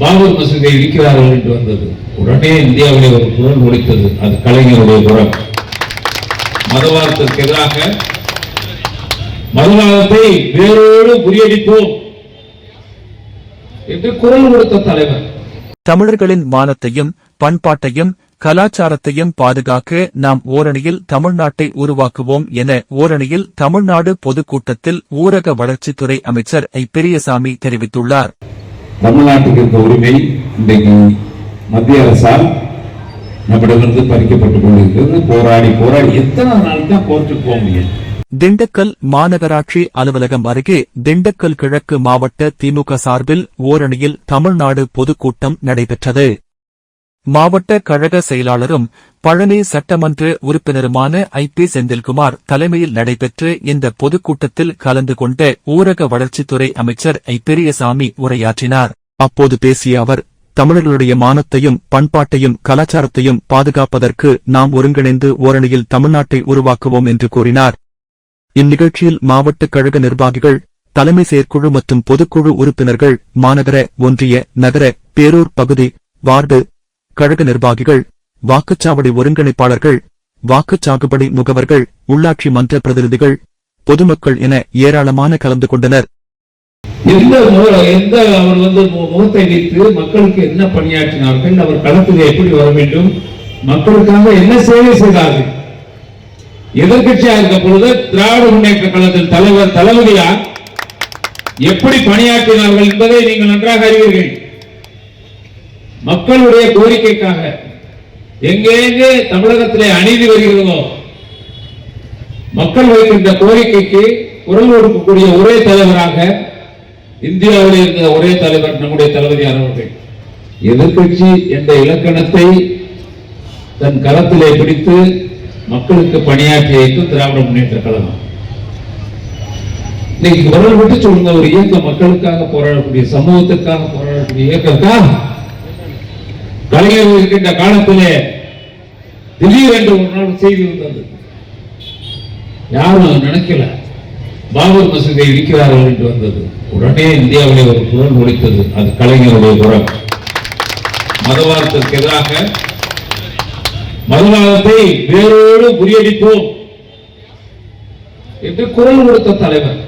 பாபர் மசூதியை இடிக்கிறார்கள் என்று வந்தது. உடனே இந்தியாவிலே ஒரு குரல் ஒலித்தது. அது கலைஞருடைய குரல். மதவாதத்திற்கு எதிராக மதவாதத்தை வேரோடு முறியடிப்போம் என்று குரல் கொடுத்த தலைவர். தமிழர்களின் மானத்தையும் பண்பாட்டையும் கலாச்சாரத்தையும் பாதுகாக்க நாம் ஓரணியில் தமிழ்நாட்டை உருவாக்குவோம் என ஓரணியில் தமிழ்நாடு பொதுக்கூட்டத்தில் ஊரக வளர்ச்சித்துறை அமைச்சர் ஐ. பெரியசாமி தெரிவித்துள்ளார். தமிழ்நாட்டுக்கு இருக்க உரிமை இன்றைக்கு மத்திய அரசால் நம்மிடமிருந்து பறிக்கப்பட்டுக் கொண்டிருக்கிறது. போராடி போராடி எத்தனை நாள் தான் கோர்ட்டுக்கு போக முடியும். திண்டுக்கல் மாநகராட்சி அலுவலகம் அருகே திண்டுக்கல் கிழக்கு மாவட்ட திமுக சார்பில் ஓரணியில் தமிழ்நாடு பொதுக்கூட்டம் நடைபெற்றது. மாவட்ட கழக செயலாளரும் பழனி சட்டமன்ற உறுப்பினருமான ஐ. பி. செந்தில்குமார் தலைமையில் நடைபெற்ற இந்த பொதுக்கூட்டத்தில் கலந்து கொண்ட ஊரக வளர்ச்சித்துறை அமைச்சர் ஐ. பெரியசாமி உரையாற்றினார். அப்போது பேசிய அவர், தமிழர்களுடைய மானத்தையும் பண்பாட்டையும் கலாச்சாரத்தையும் பாதுகாப்பதற்கு நாம் ஒருங்கிணைந்து ஓரணியில் தமிழ்நாட்டை உருவாக்குவோம் என்று கூறினார். இந்நிகழ்ச்சியில் மாவட்ட கழக நிர்வாகிகள், தலைமை செயற்குழு மற்றும் பொதுக்குழு உறுப்பினர்கள், மாநகர, ஒன்றிய, நகர, பேரூர் பகுதி, வார்டு கழக நிர்வாகிகள், வாக்குச்சாவடி ஒருங்கிணைப்பாளர்கள், வாக்குச்சாகுபடி முகவர்கள், உள்ளாட்சி மன்ற பிரதிநிதிகள், பொதுமக்கள் என ஏராளமான கலந்து கொண்டனர். அவர் முகத்தை வைத்து மக்களுக்கு என்ன பணியாற்றினார்கள், அவர் களத்தில் எப்படி வர வேண்டும், மக்களுக்காக என்ன சேவை செய்தார்கள், எதிர்கட்சியாக இருக்க பொழுது திராவிட முன்னேற்ற கழகத்தின் தலைவர் தளபதியார் எப்படி பணியாற்றினார்கள் என்பதை நீங்கள் நன்றாக அறிவீர்கள். மக்களுடைய கோரிக்கைக்காக எங்கெங்கே தமிழகத்திலே அநீதி வருகிறதோ மக்கள் வைக்கின்ற கோரிக்கைக்கு குரல் கொடுக்கக்கூடிய ஒரே தலைவராக இந்தியாவில் இருந்த ஒரே தலைவர் நம்முடைய தளபதியார் அவர்கள். எதிர்கட்சி என்ற இலக்கணத்தை தன் கரத்திலே பிடித்து மக்களுக்கு பணியாற்றிய திராவிட முன்னேற்ற கழகம். இன்னைக்கு குரல் விட்டு சொல்லுங்க, ஒரு இயக்கம் மக்களுக்காக போராடக்கூடிய, சமூகத்திற்காக போராடக்கூடிய இயக்கம். கலைஞர் இருக்கின்ற காலத்திலே திடீரென்று ஒரு நாள் செய்தி வந்தது. யாரும் நினைக்கல. பாபர் மசூதியை இடிக்கிறார்கள் என்று வந்தது. உடனே இந்தியாவிலே ஒரு குரல் ஒலித்தது. அது கலைஞருடைய குரல். மதவாதத்திற்கு எதிராக மதவாதத்தை வேரோடு முறியடிப்போம் என்று குரல் கொடுத்த தலைவர்.